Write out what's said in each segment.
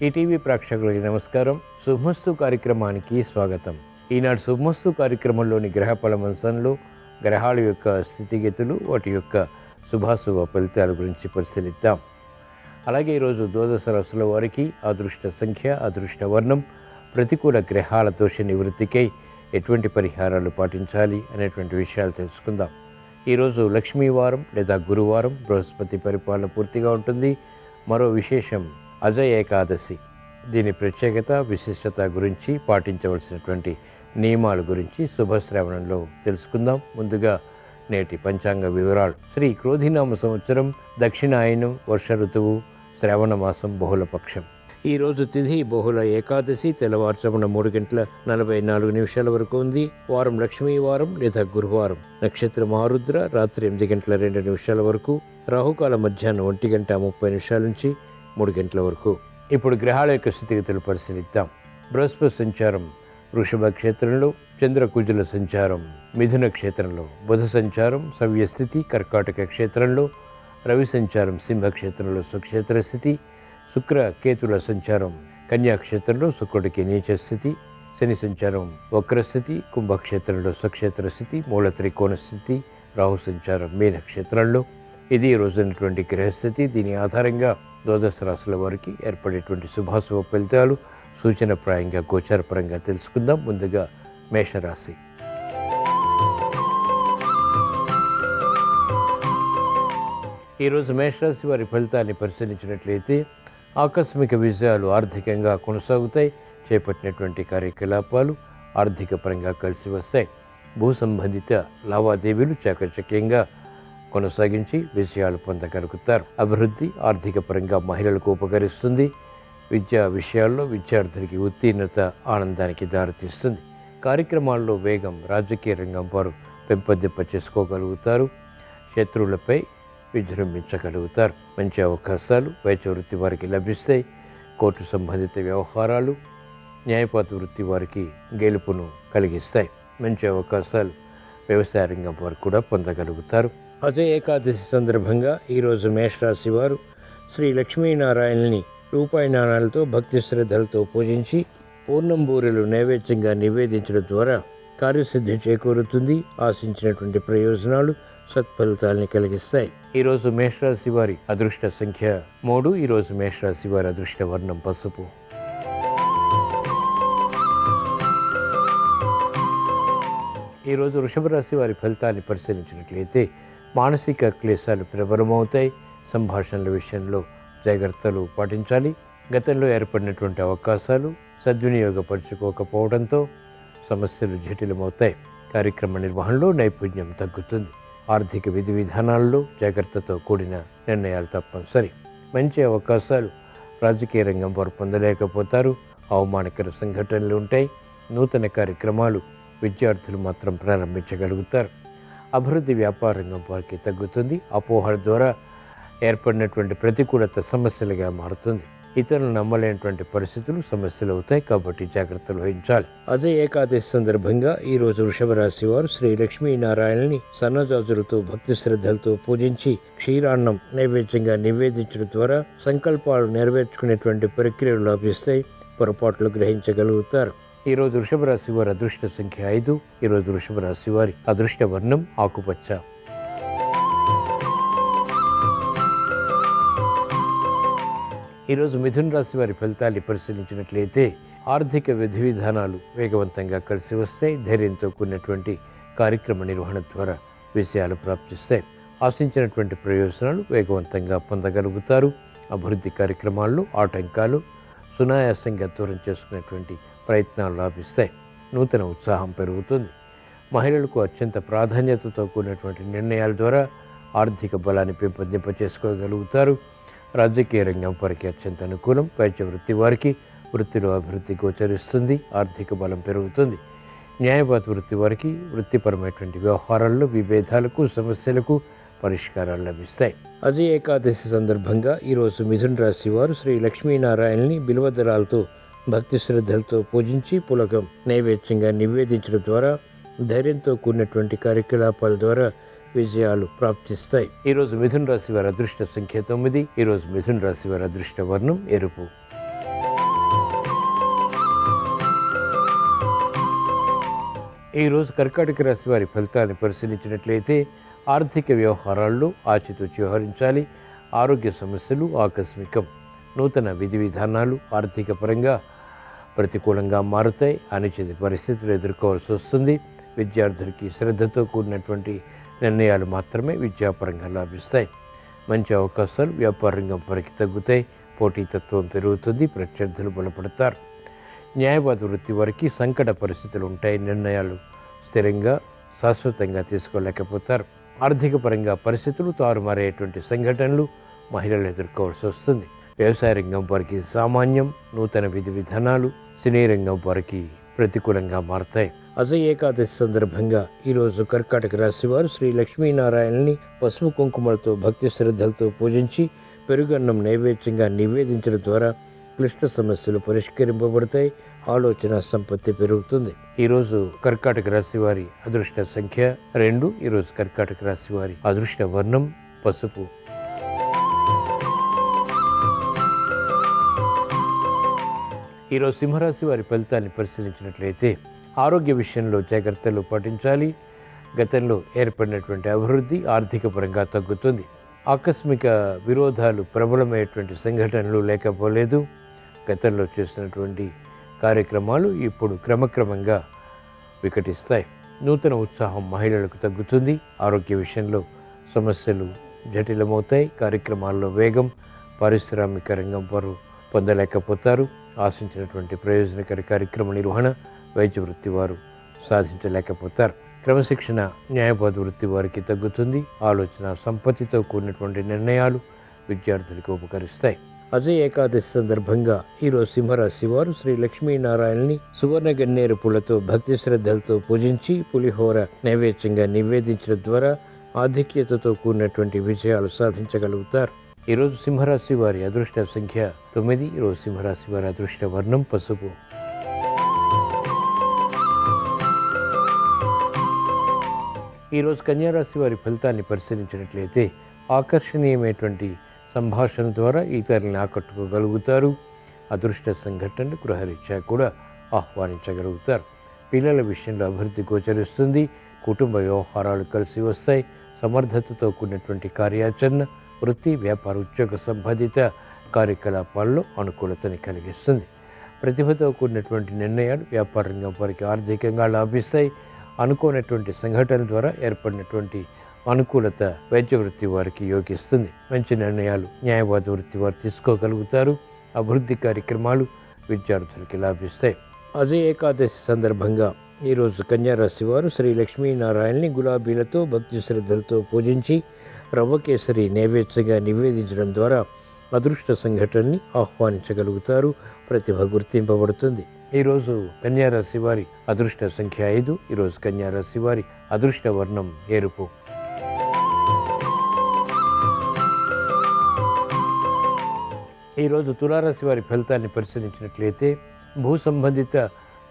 ETV ప్రేక్షకులకి నమస్కారం. శుభమస్తు కార్యక్రమానికి స్వాగతం. ఈనాడు శుభమస్తు కార్యక్రమంలోని గ్రహఫల అంశంలో గ్రహాల యొక్క స్థితిగతులు, వాటి యొక్క శుభాశుభ ఫలితాల గురించి పరిశీలిద్దాం. అలాగే ఈరోజు ద్వాదశ రాశుల వారికి అదృష్ట సంఖ్య, అదృష్ట వర్ణం, ప్రతికూల గ్రహాల దోష నివృత్తికై ఎటువంటి పరిహారాలు పాటించాలి అనేటువంటి విషయాలు తెలుసుకుందాం. ఈరోజు లక్ష్మీవారం లేదా గురువారం, బృహస్పతి పరిపాలన పూర్తిగా ఉంటుంది. మరో విశేషం అజయ ఏకాదశి. దీని ప్రత్యేకత, విశిష్టత గురించి, పాటించవలసినటువంటి నియమాల గురించి శుభశ్రవణంలో తెలుసుకుందాం. ముందుగా నేటి పంచాంగ వివరాలు. శ్రీ క్రోధినామ సంవత్సరం, దక్షిణాయనం, వర్ష ఋతువు, శ్రావణ మాసం, బహుళపక్షం. ఈరోజు తిథి బహుళ ఏకాదశి, తెల్లవారుజామున 3:44 వరకు ఉంది. వారం లక్ష్మీవారం లేదా గురువారం. నక్షత్రం ఆరుద్ర, రాత్రి 8:02 వరకు. రాహుకాల మధ్యాహ్నం 1:30 నుంచి 3 వరకు. ఇప్పుడు గ్రహాల యొక్క స్థితిగతులు పరిశీలిద్దాం. బృహస్పతి సంచారం వృషభ క్షేత్రంలో, చంద్రకుజుల సంచారం మిథున క్షేత్రంలో, బుధ సంచారం సవ్యస్థితి కర్కాటక క్షేత్రంలో, రవి సంచారం సింహక్షేత్రంలో స్వక్షేత్ర స్థితి, శుక్ర కేతుల సంచారం కన్యాక్షేత్రంలో శుక్రుడికి నీచ స్థితి, శని సంచారం వక్రస్థితి కుంభక్షేత్రంలో స్వక్షేత్ర స్థితి, మూల త్రికోణ స్థితి, రాహు సంచారం మీనక్షేత్రంలో. ఇది రోజునటువంటి గ్రహస్థితి. దీని ఆధారంగా ద్వాదశ రాశుల వారికి ఏర్పడేటువంటి శుభాశుభ ఫలితాలు సూచనప్రాయంగా గోచారపరంగా తెలుసుకుందాం. ముందుగా మేషరాశి. ఈరోజు మేషరాశి వారి ఫలితాన్ని పరిశీలించినట్లయితే ఆకస్మిక విజయాలు ఆర్థికంగా కొనసాగుతాయి. చేపట్టినటువంటి కార్యకలాపాలు ఆర్థిక పరంగా కలిసి వస్తాయి. భూ సంబంధిత లావాదేవీలు చాకచక్యంగా కొనసాగించి విజయాలు పొందగలుగుతారు. అభివృద్ధి ఆర్థిక పరంగా మహిళలకు ఉపకరిస్తుంది. విద్యా విషయాల్లో విద్యార్థులకి ఉత్తీర్ణత ఆనందానికి దారితీస్తుంది. కార్యక్రమాల్లో వేగం రాజకీయ రంగం వారు పెంపొందింప చేసుకోగలుగుతారు. శత్రువులపై విజృంభించగలుగుతారు. మంచి అవకాశాలు వైద్య వృత్తి వారికి లభిస్తాయి. కోర్టు సంబంధిత వ్యవహారాలు, న్యాయపాత వృత్తి వారికి గెలుపును కలిగిస్తాయి. మంచి అవకాశాలు వ్యవసాయ రంగం వారు కూడా పొందగలుగుతారు. అజయ ఏకాదశి సందర్భంగా ఈరోజు మేషరాశి వారు శ్రీ లక్ష్మీనారాయణని రూపాయి నాణాలతో భక్తి శ్రద్ధలతో పూజించి పూర్ణం బూరెలు నైవేద్యంగా నివేదించడం ద్వారా కార్యసిద్ధి చేకూరుతుంది. ఆశించినటువంటి ప్రయోజనాలు, సత్ఫలితాలని కలిగిస్తాయి. ఈరోజు మేషరాశి వారి అదృష్ట సంఖ్య 3. ఈరోజు మేషరాశి వారి అదృష్ట వర్ణం పసుపు. ఈరోజు వృషభ రాశి వారి ఫలితాన్ని పరిశీలించినట్లయితే మానసిక క్లేశాలు ప్రబలమవుతాయి. సంభాషణల విషయంలో జాగ్రత్తలు పాటించాలి. గతంలో ఏర్పడినటువంటి అవకాశాలు సద్వినియోగపరుచుకోకపోవడంతో సమస్యలు జటిలమవుతాయి. కార్యక్రమ నిర్వహణలో నైపుణ్యం తగ్గుతుంది. ఆర్థిక విధి విధానాల్లో జాగ్రత్తతో కూడిన నిర్ణయాలు తప్పనిసరి. మంచి అవకాశాలు రాజకీయ రంగం వారు పొందలేకపోతారు. అవమానకర సంఘటనలు ఉంటాయి. నూతన కార్యక్రమాలు విద్యార్థులు మాత్రం ప్రారంభించగలుగుతారు. అభివృద్ధి వ్యాపార రంగం వారికి తగ్గుతుంది. అపోహల ద్వారా ఏర్పడినటువంటి ప్రతికూలత సమస్యలుగా మారుతుంది. ఇతరులు నమ్మలేనటువంటి పరిస్థితులు సమస్యలు అవుతాయి. కాబట్టి జాగ్రత్తలు వహించాలి. అజయ ఏకాదశి సందర్భంగా ఈరోజు వృషభ రాశి వారు శ్రీ లక్ష్మీనారాయణని సన్నజాజులతో భక్తి శ్రద్ధలతో పూజించి క్షీరాన్నం నైవేద్యంగా నివేదించడం ద్వారా సంకల్పాలు నెరవేర్చుకునేటువంటి ప్రక్రియలు లభిస్తాయి. పొరపాట్లు గ్రహించగలుగుతారు. ఈరోజు వృషభ రాశి వారి అదృష్ట సంఖ్య 5. ఈరోజు వృషభ రాశి వారి అదృష్ట వర్ణం ఆకుపచ్చ. ఈరోజు మిథున రాశి వారి ఫలితాన్ని పరిశీలించినట్లయితే ఆర్థిక విధి విధానాలు వేగవంతంగా కలిసి వస్తాయి. ధైర్యంతో కూడినటువంటి కార్యక్రమ నిర్వహణ ద్వారా విజయాలు ప్రాప్తిస్తాయి. ఆశించినటువంటి ప్రయోజనాలు వేగవంతంగా పొందగలుగుతారు. అభివృద్ధి కార్యక్రమాల్లో ఆటంకాలు సునాయాసంగా దూరం చేసుకునేటువంటి ప్రయత్నాలు లాభిస్తాయి. నూతన ఉత్సాహం పెరుగుతుంది. మహిళలకు అత్యంత ప్రాధాన్యతతో కూడినటువంటి నిర్ణయాల ద్వారా ఆర్థిక బలాన్ని పెంపొందింప చేసుకోగలుగుతారు. రాజకీయ రంగం వారికి అత్యంత అనుకూలం. వైద్య వృత్తి వారికి వృత్తిలో అభివృద్ధి గోచరిస్తుంది. ఆర్థిక బలం పెరుగుతుంది. న్యాయపాత వృత్తి వారికి వృత్తిపరమైనటువంటి వ్యవహారాల్లో విభేదాలకు, సమస్యలకు పరిష్కారాలు లభిస్తాయి. అజయ ఏకాదశి సందర్భంగా ఈరోజు మిథున రాశి వారు శ్రీ లక్ష్మీనారాయణని బిల్వదళాలతో భక్తి శ్రద్ధలతో పూజించి పులకం నైవేద్యంగా నివేదించడం ద్వారా ధైర్యంతో కూడినటువంటి కార్యకలాపాల ద్వారా విజయాలు ప్రాప్తిస్తాయి. ఈరోజు మిథున రాశి వారి అదృష్ట సంఖ్య 9. ఈరోజు మిథున రాశి వారి అదృష్ట వర్ణం ఎరుపు. ఈరోజు కర్కాటక రాశి వారి ఫలితాన్ని పరిశీలించినట్లయితే ఆర్థిక వ్యవహారాల్లో ఆచితూచి వ్యవహరించాలి. ఆరోగ్య సమస్యలు ఆకస్మికం. నూతన విధి విధానాలు ఆర్థిక పరంగా ప్రతికూలంగా మారుతాయి. అనిశ్చిత పరిస్థితులు ఎదుర్కోవాల్సి వస్తుంది. విద్యార్థులకి శ్రద్ధతో కూడినటువంటి నిర్ణయాలు మాత్రమే విద్యాపరంగా లాభిస్తాయి. మంచి అవకాశాలు వ్యాపార రంగం వరకు తగ్గుతాయి. పోటీతత్వం పెరుగుతుంది. ప్రత్యర్థులు బలపడతారు. న్యాయవాద వృత్తి వారికి సంకట పరిస్థితులు ఉంటాయి. నిర్ణయాలు స్థిరంగా శాశ్వతంగా తీసుకోలేకపోతారు. ఆర్థిక పరంగా పరిస్థితులు తారుమారేటువంటి సంఘటనలు మహిళలు ఎదుర్కోవాల్సి వస్తుంది. వ్యవసాయ రంగం వారికి సామాన్యం. నూతన విధి విధానాలు సినీ రంగం వారికి ప్రతికూలంగా మారతాయి. అజయ్ ఏకాదశి సందర్భంగా ఈరోజు కర్కాటక రాశి వారు శ్రీ లక్ష్మీనారాయణని పసుపు కుంకుమలతో భక్తి శ్రద్ధలతో పూజించి పెరుగన్నం నైవేద్యంగా నివేదించడం ద్వారా క్లిష్ట సమస్యలు పరిష్కరింపబడతాయి. ఆలోచన సంపత్తి పెరుగుతుంది. ఈరోజు కర్కాటక రాశి వారి అదృష్ట సంఖ్య 2. ఈరోజు కర్కాటక రాశి వారి అదృష్ట వర్ణం పసుపు. ఈరోజు సింహరాశి వారి ఫలితాన్ని పరిశీలించినట్లయితే ఆరోగ్య విషయంలో జాగ్రత్తలు పాటించాలి. గతంలో ఏర్పడినటువంటి అభివృద్ధి ఆర్థిక పరంగా తగ్గుతుంది. ఆకస్మిక విరోధాలు ప్రబలమైనటువంటి సంఘటనలు లేకపోలేదు. గతంలో చేసినటువంటి కార్యక్రమాలు ఇప్పుడు క్రమక్రమంగా వికటిస్తాయి. నూతన ఉత్సాహం మహిళలకు తగ్గుతుంది. ఆరోగ్య విషయంలో సమస్యలు జటిలమవుతాయి. కార్యక్రమాల్లో వేగం పారిశ్రామిక రంగం వారు పొందలేకపోతారు. ఆశించినటువంటి ప్రయోజనకర కార్యక్రమ నిర్వహణ వైద్య వృత్తి వారు సాధించలేకపోతారు. క్రమశిక్షణ న్యాయవాద వృత్తి వారికి తగ్గుతుంది. ఆలోచన సంపత్తితో కూడినటువంటి నిర్ణయాలు విద్యార్థులకు ఉపకరిస్తాయి. అజయ్ ఏకాదశి సందర్భంగా ఈరోజు సింహరాశి వారు శ్రీ లక్ష్మీనారాయణని సువర్ణ గన్నేరు పూలతో భక్తి శ్రద్ధలతో పూజించి పులిహోర నైవేద్యంగా నివేదించడం ద్వారా ఆధిక్యతతో కూడినటువంటి విజయాలు సాధించగలుగుతారు. ఈరోజు సింహరాశి వారి అదృష్ట సంఖ్య 9. ఈరోజు సింహరాశి వారి అదృష్ట వర్ణం పసుపు. ఈరోజు కన్యారాశి వారి ఫలితాన్ని పరిశీలించినట్లయితే ఆకర్షణీయమైనటువంటి సంభాషణ ద్వారా ఇతరులను ఆకట్టుకోగలుగుతారు. అదృష్ట సంఘటనలు గృహరీత్యా కూడా ఆహ్వానించగలుగుతారు. పిల్లల విషయంలో అభివృద్ధి గోచరిస్తుంది. కుటుంబ వ్యవహారాలు కలిసి వస్తాయి. సమర్థతతో కూడినటువంటి కార్యాచరణ వృత్తి వ్యాపార ఉద్యోగ సంబంధిత కార్యకలాపాల్లో అనుకూలతని కలిగిస్తుంది. ప్రతిభతో కూడినటువంటి నిర్ణయాలు వ్యాపార రంగం వారికి ఆర్థికంగా లాభిస్తాయి. అనుకోనటువంటి సంఘటనల ద్వారా ఏర్పడినటువంటి అనుకూలత వైద్య వృత్తి వారికి యోగిస్తుంది. మంచి నిర్ణయాలు న్యాయవాద వృత్తి వారు తీసుకోగలుగుతారు. అభివృద్ధి కార్యక్రమాలు విద్యార్థులకి లాభిస్తాయి. అజయ్ ఏకాదశి సందర్భంగా ఈరోజు కన్యారాశి వారు శ్రీ లక్ష్మీనారాయణని గులాబీలతో భక్తి శ్రద్ధలతో పూజించి రవ్వ కేసరి నైవేద్యంగా నివేదించడం ద్వారా అదృష్ట సంఘటనని ఆహ్వానించగలుగుతారు. ప్రతిభ గుర్తింపబడుతుంది. ఈరోజు కన్యారాశి వారి అదృష్ట సంఖ్య 5. ఈరోజు కన్యారాశి వారి అదృష్ట వర్ణం ఎరుపు. ఈరోజు తులారాశి వారి ఫలితాన్ని పరిశీలించినట్లయితే భూ సంబంధిత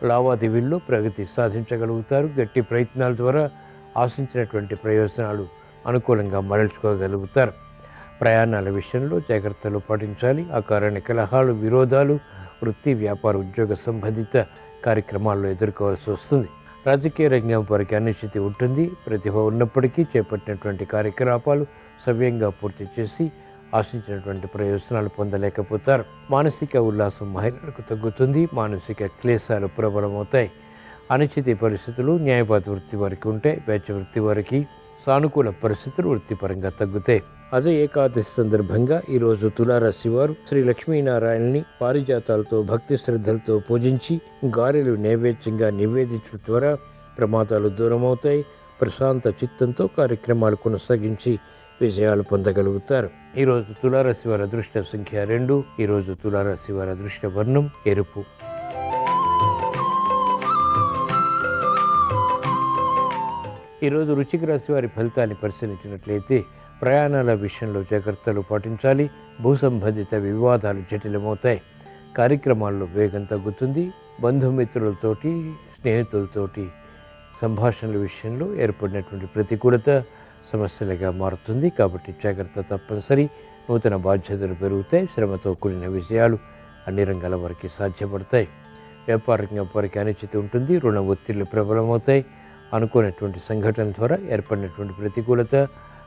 లావాదేవీల్లో ప్రగతి సాధించగలుగుతారు. గట్టి ప్రయత్నాల ద్వారా ఆశించినటువంటి ప్రయోజనాలు అనుకూలంగా మరల్చుకోగలుగుతారు. ప్రయాణాల విషయంలో జాగ్రత్తలు పాటించాలి. అకారణ కలహాలు విరోధాలు వృత్తి వ్యాపార ఉద్యోగ సంబంధిత కార్యక్రమాల్లో ఎదుర్కోవాల్సి వస్తుంది. రాజకీయ రంగం వారికి అనిశ్చితి ఉంటుంది. ప్రతిభ ఉన్నప్పటికీ చేపట్టినటువంటి కార్యకలాపాలు సవ్యంగా పూర్తి చేసి ఆశించినటువంటి ప్రయోజనాలు పొందలేకపోతారు. మానసిక ఉల్లాసం మహిళలకు తగ్గుతుంది. మానసిక క్లేశాలు ప్రబలమవుతాయి. అనిశ్చిత పరిస్థితులు న్యాయవాద వృత్తి వారికి ఉంటే వైద్య వృత్తి వారికి సానుకూల పరిస్థితులు వృత్తిపరంగా తగ్గుతాయి. అజయ్ ఏకాదశి సందర్భంగా ఈరోజు తులారాశి వారు శ్రీ లక్ష్మీనారాయణని పారిజాతాలతో భక్తి శ్రద్ధలతో పూజించి గారెలు నైవేద్యంగా నివేదించడం ద్వారా ప్రమాదాలు దూరమవుతాయి. ప్రశాంత చిత్తంతో కార్యక్రమాలు కొనసాగించి విజయాలు పొందగలుగుతారు. ఈరోజు తులారాశి వారి అదృష్ట సంఖ్య 2. ఈరోజు తులారాశి వారి అదృష్ట వర్ణం ఎరుపు. ఈరోజు వృశ్చిక రాశి వారి ఫలితాన్ని పరిశీలించినట్లయితే ప్రయాణాల విషయంలో జాగ్రత్తలు పాటించాలి. భూ సంబంధిత వివాదాలు జటిలమవుతాయి. కార్యక్రమాల్లో వేగం తగ్గుతుంది. బంధుమిత్రులతోటి స్నేహితులతోటి సంభాషణల విషయంలో ఏర్పడినటువంటి ప్రతికూలత సమస్యలుగా మారుతుంది. కాబట్టి జాగ్రత్త తప్పనిసరి. నూతన బాధ్యతలు పెరుగుతాయి. శ్రమతో కూడిన విజయాలు అన్ని రంగాల వరకు సాధ్యపడతాయి. వ్యాపార రంగం వారికి అనిశ్చితి ఉంటుంది. రుణ ఒత్తిళ్లు ప్రబలమవుతాయి. అనుకున్నటువంటి సంఘటన ద్వారా ఏర్పడినటువంటి ప్రతికూలత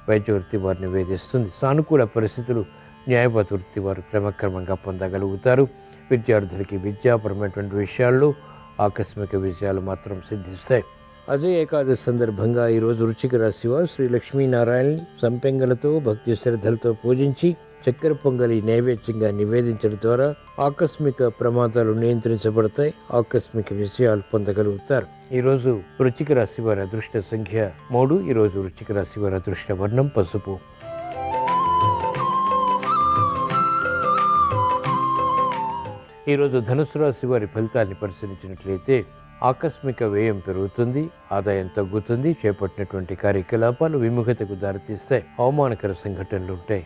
వైద్య వృత్తి వారిని వేధిస్తుంది. సానుకూల పరిస్థితులు న్యాయవాద వృత్తి వారు క్రమక్రమంగా పొందగలుగుతారు. విద్యార్థులకి విద్యాపరమైనటువంటి విషయాల్లో ఆకస్మిక విజయాలు మాత్రం సిద్ధిస్తాయి. అజయ ఏకాదశి సందర్భంగా ఈరోజు వృశ్చిక రాశి వారు శ్రీ లక్ష్మీనారాయణని సంపెంగలతో భక్తి శ్రద్ధలతో పూజించి చక్కెర పొంగలి నైవేద్యంగా నివేదించడం ద్వారా ఆకస్మిక ప్రమాదాలు నియంత్రించబడతాయి. ఆకస్మిక విషయాలు పొందగలుగుతారు. ఈరోజు వృశ్చిక రాశి వారి అదృష్ట సంఖ్య 3. ఈరోజు వృశ్చిక రాశి వారి అదృష్ట వర్ణం పసుపు. ఈరోజు ధనుసు రాశి వారి ఫలితాన్ని పరిశీలించినట్లయితే ఆకస్మిక వ్యయం పెరుగుతుంది, ఆదాయం తగ్గుతుంది, చేపట్టినటువంటి కార్యకలాపాలు విముఖతకు దారితీస్తాయి, అవమానకర సంఘటనలు ఉంటాయి,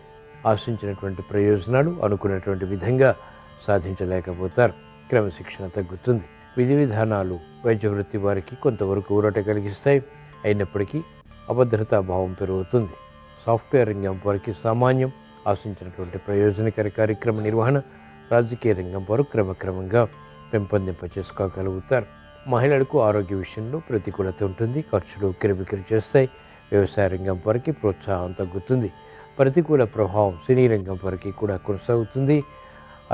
ఆశించినటువంటి ప్రయోజనాలు అనుకున్నటువంటి విధంగా సాధించలేకపోతారు, క్రమశిక్షణ తగ్గుతుంది. విధి విధానాలు వైద్య వృత్తి వారికి కొంతవరకు ఊరట కలిగిస్తాయి. అయినప్పటికీ అభద్రతా భావం పెరుగుతుంది. సాఫ్ట్వేర్ రంగం వారికి సామాన్యం, ఆశించినటువంటి ప్రయోజనకర కార్యక్రమ నిర్వహణ రాజకీయ రంగం వారు క్రమక్రమంగా పెంపొందింప చేసుకోగలుగుతారు. మహిళలకు ఆరోగ్య విషయంలో ప్రతికూలత ఉంటుంది, ఖర్చులు ఉక్కిరిబిక్కిరి చేస్తాయి. వ్యవసాయ రంగం వారికి ప్రోత్సాహం తగ్గుతుంది. ప్రతికూల ప్రభావం సినీ రంగం వారికి కూడా కొనసాగుతుంది.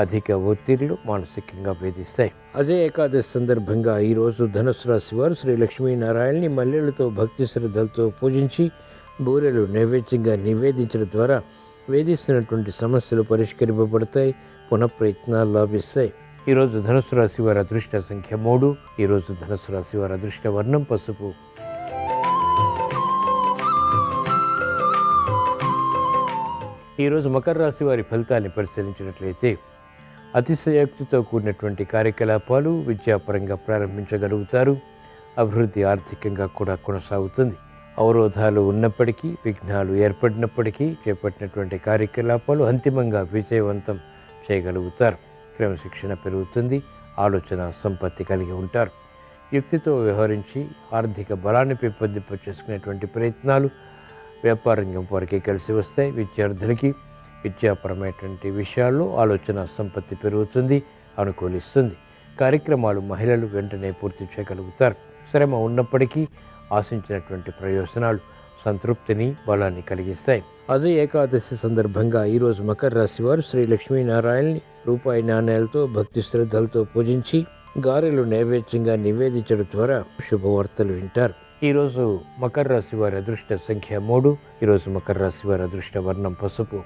అధిక ఒత్తిళ్లు మానసికంగా వేధిస్తాయి. అజయ ఏకాదశి సందర్భంగా ఈరోజు ధనుసు రాశి వారు శ్రీ లక్ష్మీనారాయణని మల్లెలతో భక్తి శ్రద్ధలతో పూజించి బూరెలు నైవేద్యంగా నివేదించడం ద్వారా వేధిస్తున్నటువంటి సమస్యలు పరిష్కరింపబడతాయి, పునఃప్రయత్నాలు లాభిస్తాయి. ఈరోజు ధనుసు రాశి వారి అదృష్ట సంఖ్య 3. ఈరోజు ధనుసు రాశి వారి అదృష్ట వర్ణం పసుపు. ఈరోజు మకర రాశి వారి ఫలితాన్ని పరిశీలించినట్లయితే అతిశయోక్తితో కూడినటువంటి కార్యకలాపాలు విద్యాపరంగా ప్రారంభించగలుగుతారు. అభివృద్ధి ఆర్థికంగా కూడా కొనసాగుతుంది. అవరోధాలు ఉన్నప్పటికీ, విఘ్నాలు ఏర్పడినప్పటికీ చేపట్టినటువంటి కార్యకలాపాలు అంతిమంగా విజయవంతం చేయగలుగుతారు. క్రమశిక్షణ పెరుగుతుంది. ఆలోచన సంపత్తి కలిగి ఉంటారు. యుక్తితో వ్యవహరించి ఆర్థిక బలాన్ని పెంపొందింప చేసుకునేటువంటి ప్రయత్నాలు వ్యాపార రంగం వారికి కలిసి వస్తాయి. విద్యార్థులకి విద్యాపరమైనటువంటి విషయాల్లో ఆలోచన సంపత్తి పెరుగుతుంది, అనుకూలిస్తుంది. కార్యక్రమాలు మహిళలు వెంటనే పూర్తి చేయగలుగుతారు. శ్రమ ఉన్నప్పటికీ ఆశించినటువంటి ప్రయోజనాలు సంతృప్తిని, బలాన్ని కలిగిస్తాయి. అజయ ఏకాదశి సందర్భంగా ఈరోజు మకర రాశి వారు శ్రీ లక్ష్మీనారాయణని రూపాయి నాణేలతో భక్తి శ్రద్ధలతో పూజించి గారెలు నైవేద్యంగా నివేదించడం ద్వారా శుభవార్తలు వింటారు. ఈరోజు మకర రాశి వారి అదృష్ట సంఖ్య 3. ఈరోజు మకర రాశి వారి అదృష్ట వర్ణం పసుపు.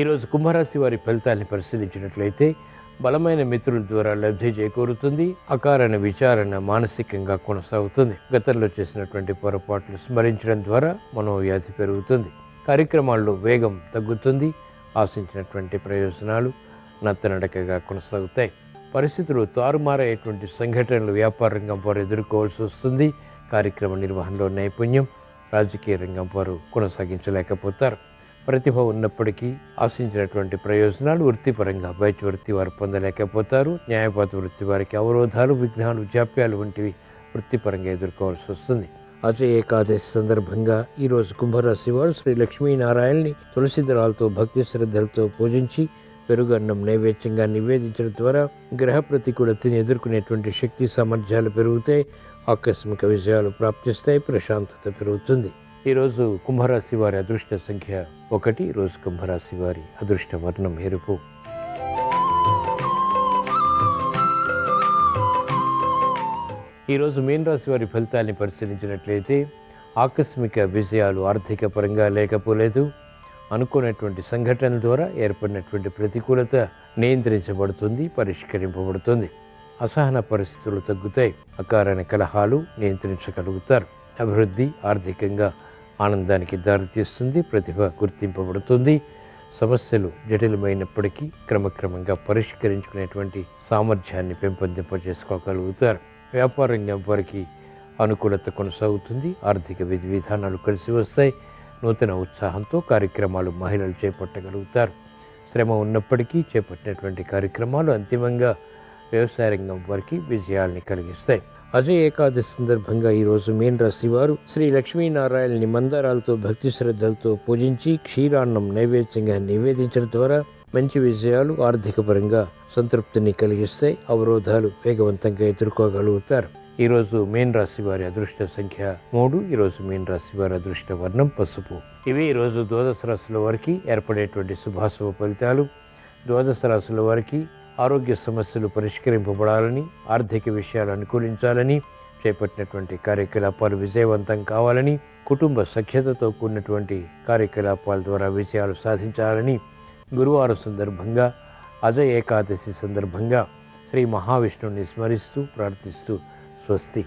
ఈరోజు కుంభరాశి వారి ఫలితాన్ని పరిశీలించినట్లయితే బలమైన మిత్రుల ద్వారా లబ్ధి చేకూరుతుంది. అకారణ విచారణ మానసికంగా కొనసాగుతుంది. గతంలో చేసినటువంటి పొరపాట్లు స్మరించడం ద్వారా మనోవ్యాధి పెరుగుతుంది. కార్యక్రమాల్లో వేగం తగ్గుతుంది. ఆశించినటువంటి ప్రయోజనాలు నత్తనడకగా కొనసాగుతాయి. పరిస్థితులు తారుమారయ్యేటువంటి సంఘటనలు వ్యాపార రంగం వారు ఎదుర్కోవాల్సి వస్తుంది. కార్యక్రమ నిర్వహణలో నైపుణ్యం రాజకీయ రంగం వారు కొనసాగించలేకపోతారు. ప్రతిభ ఉన్నప్పటికీ ఆశించినటువంటి ప్రయోజనాలు వృత్తిపరంగా వైద్య వృత్తి వారు పొందలేకపోతారు. న్యాయవాద వృత్తి వారికి అవరోధాలు, విఘ్నాలు, జాప్యాలు వంటివి వృత్తిపరంగా ఎదుర్కోవాల్సి వస్తుంది. అజయ ఏకాదశి సందర్భంగా ఈరోజు కుంభరాశి వారు శ్రీ లక్ష్మీనారాయణని తులసి దళాలతో భక్తి శ్రద్ధలతో పూజించి పెరుగన్నం నైవేద్యంగా నివేదించడం ద్వారా గ్రహ ప్రతికూలతని ఎదుర్కొనేటువంటి శక్తి సామర్థ్యాలు పెరుగుతాయి. ఆకస్మిక విజయాలు ప్రాప్తిస్తాయి. ప్రశాంతత పెరుగుతుంది. ఈరోజు కుంభరాశి వారి అదృష్ట సంఖ్య 1. ఈరోజు కుంభరాశి వారి అదృష్ట వర్ణం ఎరుపు. ఈరోజు మీన రాశి వారి ఫలితాన్ని పరిశీలించినట్లయితే ఆకస్మిక విజయాలు ఆర్థిక పరంగా లేకపోలేదు. అనుకున్నటువంటి సంఘటనల ద్వారా ఏర్పడినటువంటి ప్రతికూలత నియంత్రించబడుతుంది, పరిష్కరింపబడుతుంది. అసహన పరిస్థితులు తగ్గుతాయి. అకారణ కలహాలు నియంత్రించగలుగుతారు. అభివృద్ధి ఆర్థికంగా ఆనందానికి దారితీస్తుంది. ప్రతిభ గుర్తింపబడుతుంది. సమస్యలు జటిలమైనప్పటికీ క్రమక్రమంగా పరిష్కరించుకునేటువంటి సామర్థ్యాన్ని పెంపొందింపజేసుకోగలుగుతారు. వ్యాపార రంగం వారికి అనుకూలత కొనసాగుతుంది. ఆర్థిక విధి విధానాలు కలిసి వస్తాయి. నూతన ఉత్సాహంతో కార్యక్రమాలు మహిళలు చేపట్టగలుగుతారు. శ్రమ ఉన్నప్పటికీ చేపట్టినటువంటి కార్యక్రమాలు అంతిమంగా వ్యవసాయ రంగం వారికి విజయాల్ని కలిగిస్తాయి. అజయ ఏకాదశి సందర్భంగా ఈరోజు మీన రాశి వారు శ్రీ లక్ష్మీనారాయణని మందారాలతో భక్తి శ్రద్ధలతో పూజించి క్షీరాన్నం నైవేద్యంగా నివేదించడం ద్వారా మంచి విజయాలు ఆర్థిక పరంగా సంతృప్తిని కలిగిస్తాయి. అవరోధాలు వేగవంతంగా ఎదుర్కోగలుగుతారు. ఈరోజు మీన రాశి వారి అదృష్ట సంఖ్య 3. ఈరోజు మీన రాశి వారి అదృష్ట వర్ణం పసుపు. ఇవి ఈరోజు ద్వాదశ రాశుల వారికి ఏర్పడేటువంటి శుభాశుభ ఫలితాలు. ద్వాదశ రాశుల వారికి ఆరోగ్య సమస్యలు పరిష్కరింపబడాలని, ఆర్థిక విషయాలు అనుకూలించాలని, చేపట్టినటువంటి కార్యకలాపాలు విజయవంతం కావాలని, కుటుంబ సఖ్యతతో కూడినటువంటి కార్యకలాపాల ద్వారా విజయాలు సాధించాలని, గురువారం సందర్భంగా అజయ ఏకాదశి సందర్భంగా శ్రీ మహావిష్ణువుని స్మరిస్తూ ప్రార్థిస్తూ స్వస్తి.